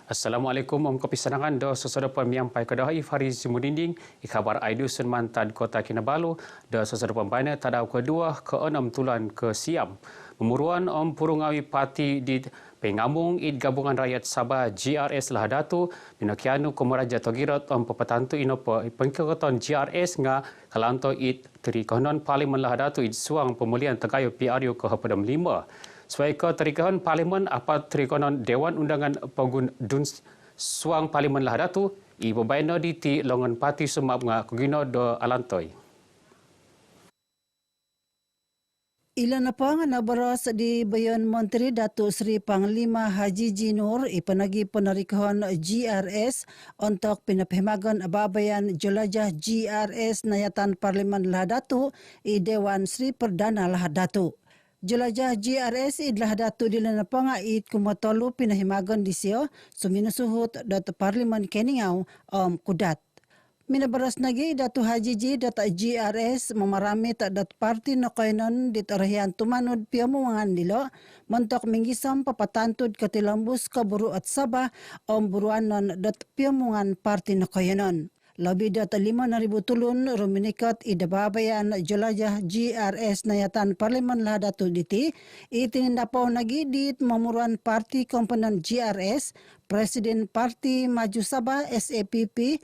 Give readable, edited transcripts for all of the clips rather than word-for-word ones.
Assalamualaikum, kopi sanangan do sesuatu pemiampai kedai Faris Mudinding ikhabar Aidusun Mantan Kota Kinabalu do sesuatu pembina tadau kedua ke-6 tulan ke Siam. Memuruan Purungawi Parti di Pengamung Id Gabungan Rakyat Sabah GRS Lahadatu Binakianu Komaraja Togirat Pepetantu Inopo Pengkekoton GRS nga Kalanto Id Terikonon Parlimen Lahadatu Id Suang Pemulihan Tegayu PRU ke Hapadam 5. Sesuai ke terikahan Parlimen apa terikonon Dewan Undangan Pogun Dun Suang Parlimen Lahadatu ibu baino di ti longan parti semap nga kugino do alantoi. Ilan na pa nga nabaras di Bayan Menteri Datuk Seri Panglima Haji Jinur ipanagi penarikahan GRS untuk pinapahemagan ababayan jelajah GRS Nayatan Parlimen Lahadatu i Dewan Seri Perdana Lahadatu. Jelajah GRS idlah datu di lana panga id kumatolu pinahimagan di siyo suminusuhut dat Parlimen Keningau kudat. Minabaras nagi datu Haji Ji data GRS memarami tak dat parti nakainan dit arahian tumanud piamuangan dilo mentok minggisam papatantud katilambus kaburu at Sabah buruanan dat piamuangan parti nakainan. Lebih data 5,000 tulun ruminikat idababayan jelajah GRS Nayatan Parlimen Lahadatu diti itindapaw nagidit mamuruan parti komponen GRS Presiden Parti Maju Sabah SAPP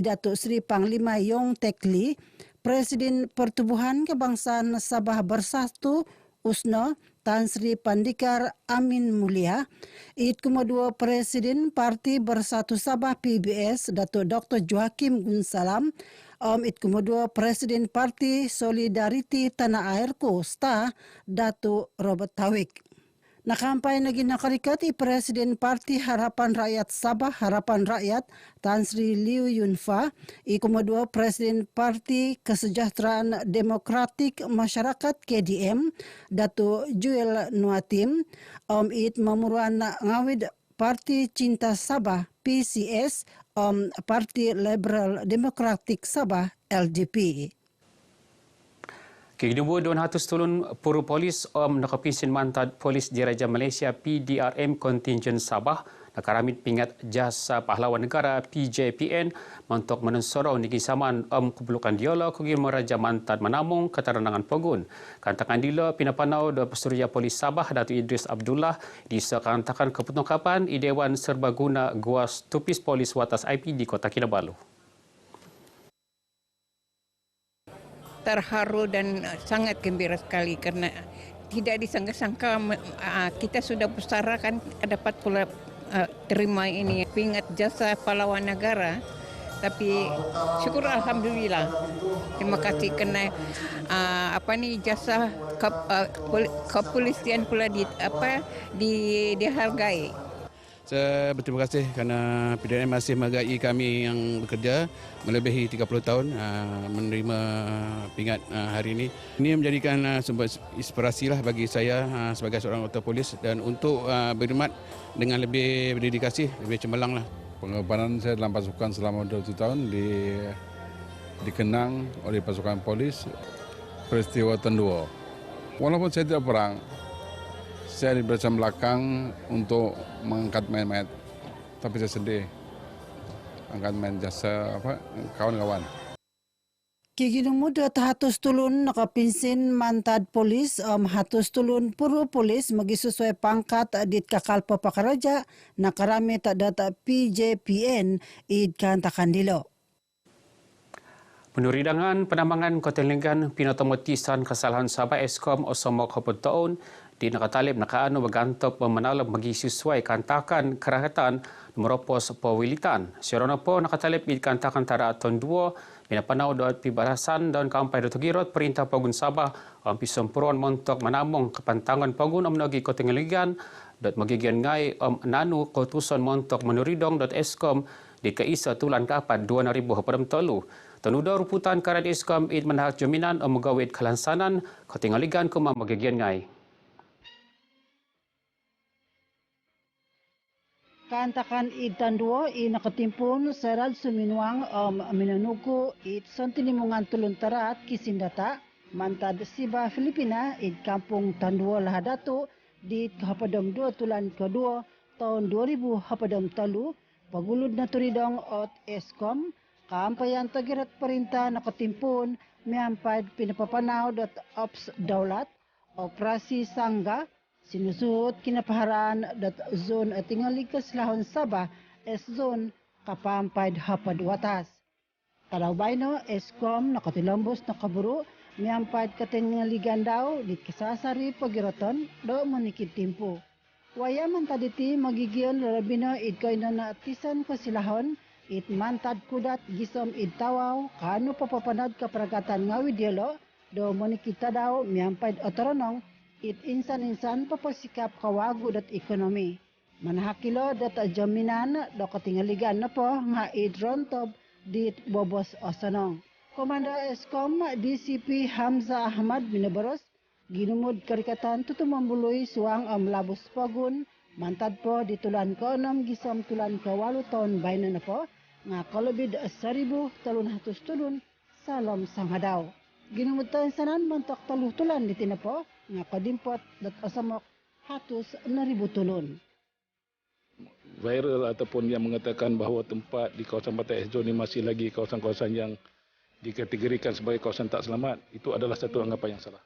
Datuk Seri Panglima Yong Tekli Presiden Pertubuhan Kebangsaan Sabah Bersatu USNO Tan Sri Pandikar Amin Mulia, kedua Presiden Parti Bersatu Sabah PBS Datuk Dr. Joakim Gunsalam, kedua Presiden Parti Solidariti Tanah Air Kosta Datuk Robert Tawik. Nakampay na ginakarikat Presiden Parti Harapan Rakyat Sabah Harapan Rakyat Tan Sri Liu Yunfa, kedua Presiden Parti Kesejahteraan Demokratik Masyarakat KDM Datuk Juel Nuatim, memuruan ngawid Parti Cinta Sabah PCS, Parti Liberal Demokratik Sabah LDP. Kedua 200 tulun puru polis nakapisin mantad polis diraja Malaysia PDRM kontinjen Sabah nakaramit pingat jasa pahlawan negara PJPN untuk menensorong nigi saman kebelukan diola kugil meraja mantad menamung keterangan pogun. Kantakan dilo pinapanau do Pesuruhjaya Polis Sabah Datuk Idris Abdullah disekantakan keputukapan i Dewan Serbaguna Guas Tupis Polis Watas IP di Kota Kinabalu. Terharu dan sangat gembira sekali karena tidak disangka-sangka kita sudah bersarakan dapat pula terima ini pingat jasa pahlawan negara, tapi syukur alhamdulillah, terima kasih kerana jasa kepolisian pula dihargai. Saya berterima kasih kerana PDRM masih menghargai kami yang bekerja melebihi 30 tahun menerima pingat hari ini. Ini menjadikan sumber inspirasi lah bagi saya sebagai seorang anggota polis dan untuk berkhidmat dengan lebih berdedikasi, lebih cemerlang lah. Pengorbanan saya dalam pasukan selama 20 tahun dikenang oleh pasukan polis peristiwa Tenduo. Walaupun saya tidak perang, saya di belakang belakang untuk mengangkat mayat-mayat, tapi saya sedih angkat mayat jasa kawan-kawan. Kiginong muda hatus tulun nakapinsin mantad polis hatus tulun puro polis magisusway pangkat dit kakalpa pakaraja nakarami tak data PJPN id kantakan dilo. Penuridangan penambangan Kotelenggan pinatomatisan kesalahan Sabah Eskom osomok hapon taon di nakatalip nakaano bagantop memanalap magisusuai kantakan kerahatan meropos pewilitan. Siarona po nakatalip di kantakan tara tahun 2 pinapanaw doat pibarasan dan kampay do tugirot perintah Pogun Sabah ang pisompuron montok manamong kepantangan Pogun omnogi Kotelenggan dot magigian ngai nanu kotuson montok menuridong dot Eskom di kaisa tulan kapat 2023. Tenuda ruputan karat Eskom id menahak jaminan megawid kelansanan Kotelenggan kuma magigian ngai. Kantakan id tanduo nakatimpun serad suminuang minanuko id santilimungan tulun tarat kisindata mantad Siba Filipina id kampung Tanduo Lahadatu di Kapadong 2 tulan kedua tahun 2023 pagulod na turidong ot Eskom kaampayan tagirat perintah nakatimpun miampad pinapapanaw dot ops daulat operasi sangga sinusuot kinapaharan dot zone at tingali kaslahon Sabah S-zone kapampad hapad watas. Talawbay no Eskom nakatulambos na kaburo miampad katingaligan daw di kasasari pagiraton do manikid timpo. Waya man taditi magigion larabino id koy na naatisan ko silahon it mantad kudat gisom id tawaw kano papapanad kapragatan nga widyelo do manikita daw miampad otoronong it insan-insan papasikap kawago dat ekonomi. Manahakilo dat jaminan do katingaligan na po nga id rontob dit bobos osanong. Komanda Eskom DCP Hamza Ahmad Binabaros ginumod karikatan tutumambuloy suang labos pagun mantad po ditulan ko 6 gisam tulan ka 8 taon bayna na po nga kalubid 1,300 tulun salom sanghadaw. Ginumod tayo sanan mantok talutulan diti na po nga kadimpot dat asamok hatus 1,000 tulun. Viral ataupun yang mengatakan bahawa tempat di kawasan Pantai S-Zone ini masih lagi kawasan-kawasan yang dikategorikan sebagai kawasan tak selamat, itu adalah satu anggapan yang salah.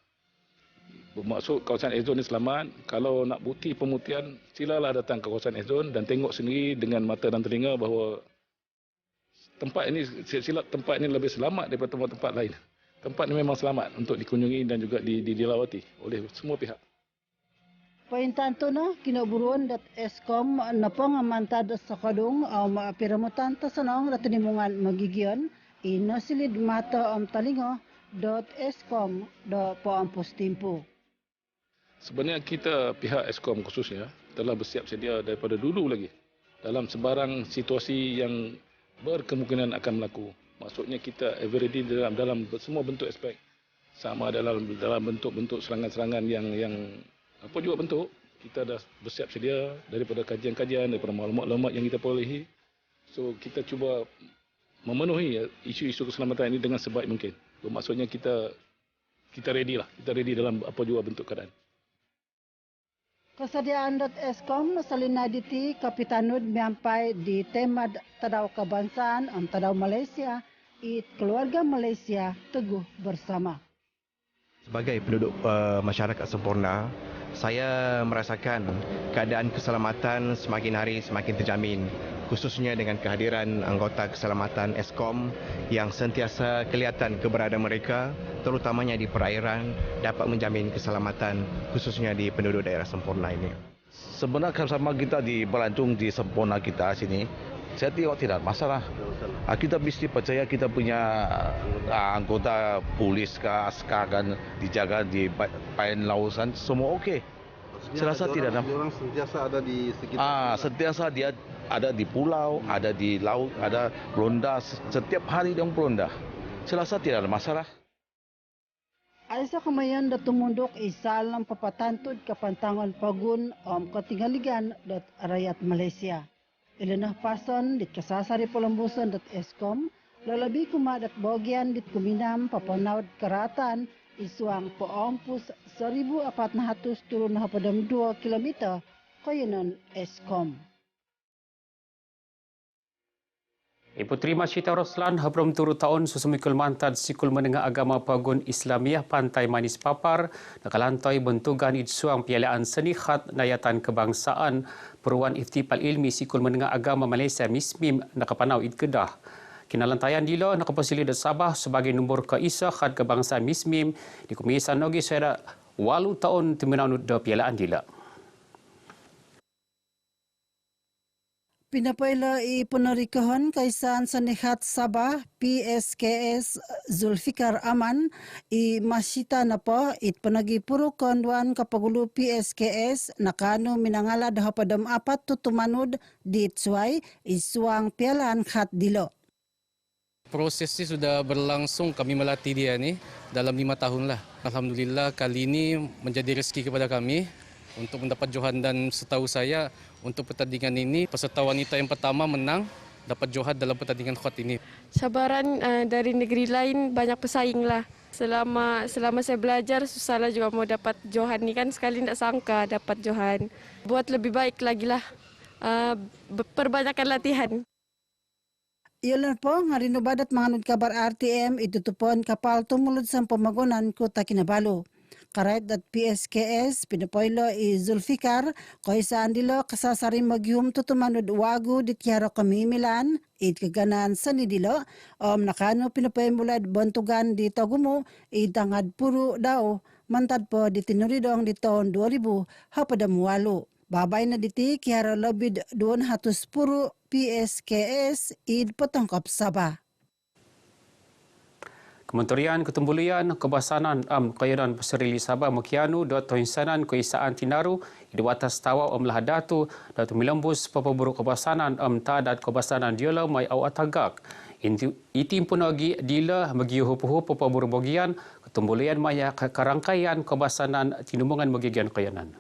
Bermaksud kawasan S-Zone ini selamat, kalau nak bukti pemutihan, silalah datang ke kawasan S-Zone dan tengok sendiri dengan mata dan telinga bahawa tempat ini lebih selamat daripada tempat-tempat lain. Tempat ini memang selamat untuk dikunjungi dan juga dilawati oleh semua pihak. Paintanto na kinaburuan dat Eskom na po nga mantad sa kadung o maapiramutan ta sanong ratinimungan magigion inasilid mata talingo .eskom po ang postimpo. Sebenarnya kita pihak Eskom khususnya telah bersiap sedia daripada dulu lagi dalam sebarang situasi yang berkemungkinan akan berlaku. Maksudnya kita ever ready dalam semua bentuk aspek, sama dalam bentuk-bentuk serangan-serangan yang apa juga bentuk, kita dah bersiap sedia daripada kajian-kajian, daripada maklumat-maklumat yang kita perolehi. So kita cuba memenuhi isu-isu keselamatan ini dengan sebaik mungkin. Maksudnya kita ready lah, kita ready dalam apa juga bentuk keadaan. Kesediaan Eskom salinaditi Kapitanud miampai di tema Tadaw Kebangsaan ang Tadaw Malaysia, it keluarga Malaysia teguh bersama. Sebagai penduduk masyarakat sempurna, saya merasakan keadaan keselamatan semakin hari semakin terjamin, khususnya dengan kehadiran anggota keselamatan Eskom yang sentiasa kelihatan keberadaan mereka, terutamanya di perairan, dapat menjamin keselamatan khususnya di penduduk daerah sempurna ini. Sebenarnya sama kita di Belancong di sempurna kita sini, saya tengok tidak masalah. Kita mesti percaya kita punya anggota polis ke askar kan dijaga di pain lautan semua okey. Saya rasa tidak ada. Orang sentiasa ada di sekitar. Sentiasa dia ada di pulau, ada di laut, ada ronda setiap hari dia ronda. Saya rasa tidak ada masalah. Aysa kamayan da tumundok isal ng papatantod kapantangan pagun katingaligan dat rakyat Malaysia. Ilanah pason dit kasasari polambusan dat Eskom, lalabi kumadat bogyan dit kuminam papanawd karatan isuang poompus 1,472 kilometer kayanan Eskom. Puteri Masyita Roslan habrom turut tahun susumikul mantad sikul menengah agama Pagun Islamiah Pantai Manis Papar nakalantoi bentugan idsuang pialaan seni khat nayatan kebangsaan Peruan Iftifal Ilmi sikul menengah agama Malaysia MISMIM nakapanau id Kedah. Kinalantayan dilo nakapasili da Sabah sebagai nombor keisa khat kebangsaan MISMIM di kumisan nogi saya 8 tahun timenanut da pialaan dila. Pinapayla ipanarikahan kaysan Sanihat Sabah PSKS Zulfikar Aman Masyita na po itpanagipuro konduan kapagulo PSKS nakano minangala dahapadam 4 tutumanod ditsway isuang pialaan khat dilo. Prosesnya sudah berlangsung, kami melatih dia ni dalam 5 tahun lah. Alhamdulillah kali ini menjadi rezeki kepada kami untuk mendapat johan dan setahu saya untuk pertandingan ini peserta wanita yang pertama menang dapat johan dalam pertandingan khat ini. Sabaran dari negeri lain banyak pesaing lah. Selama saya belajar susah lah juga mau dapat johan ni kan, sekali tak sangka dapat johan. Buat lebih baik lagi lah Perbanyakkan latihan. Iyalan po nga rinubadat mga kabar RTM itutupon kapal tumulod sa pamagunan Kota Kinabalu. Karait at PSKS pinapoylo Zulfikar ko isaan dilo kasasaring maghum tutumanod wago dit kiaro kamimilan it kaganan sa nidilo nakano pinapoymulad bontugan di Tagumo itangad puro daw mantad po di tinuridong di taon 2000 hapadamuwalo. Babay na diti kiara labid doon hatos puro PSKS id patangkap Sabah. Kementerian Ketumbulian Kebasanan Kayanan Pasirili Sabah Makianu Dr. Insanan Kuisaan Tinaru di watas tawa lahadatu Dr. Milambus Papaburuk Kebasanan Tadat Kebasanan Diola Mai Awatagak. Itim pun lagi dila bagi hupu Papaburuk Bagian Ketumbulian Maya Karangkaian Kebasanan Tinumungan Bagian Kayanan.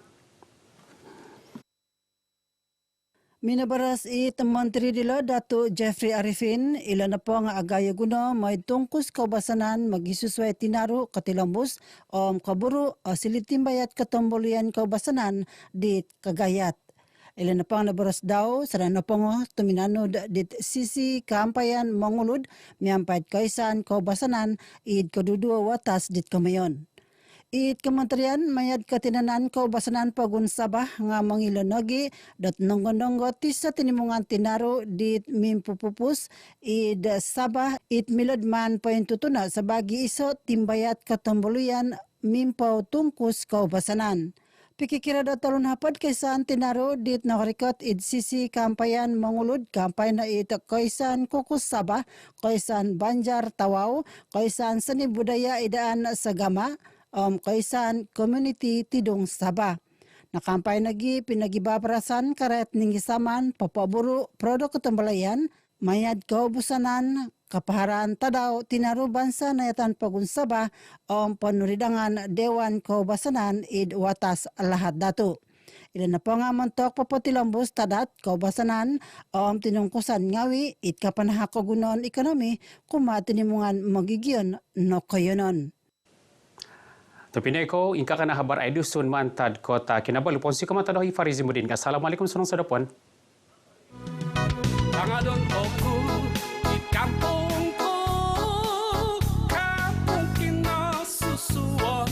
Minabaras Menteri dilo Dato Jeffrey Arifin ilan na po nga agaya guno may tungkus kaubasanan magisusway tinaru katilambus kaburu silitimbayat katambulian kaubasanan di Kagayat. Ilan na po nga nabaras daw sa na po nga tuminanod dit sisi kampayan mangulod miyampayat kaisan kaubasanan id kadudua watas dit kamayon. It kementerian mayad katinanan kaubasanan pagun Sabah nga mangilanogi dat nongonongo tisa tinimungan tinaro di mimpupupus id Sabah it milodman paintutuna sa bagi iso timbayat katambuluyan mimpaw tungkus kaubasanan. Pikikira da talon hapad kaysan tinaro dit nakarikot id sisi kampayan mangulod kampay na it kaysan kukus Sabah kaysan Banjar Tawaw kaysan seni budaya idaan sa Gama kaisan community tidong Sabah. Nakampay nagi pinagibabarasan karet ningisaman papaburo produk ketembalayan mayad kaubusanan kapaharan tadaw tinaru bansa nayatan pagun Sabah panuridangan Dewan Kaubasanan id watas lahat dato. Ilan na po nga mantok papatilambos tadat kaubasanan tinungkusan ngawi it kapanahakogunon ekonomi kumatinimungan magigiyon no kayonon. Terpinai ko, ingka kana habar Aidusun Mantad Kota Kinabalu. Ponsi Kamatadohi Farizimuddin. Assalamualaikum saudara-saudara puan. Tangadon oku di kampung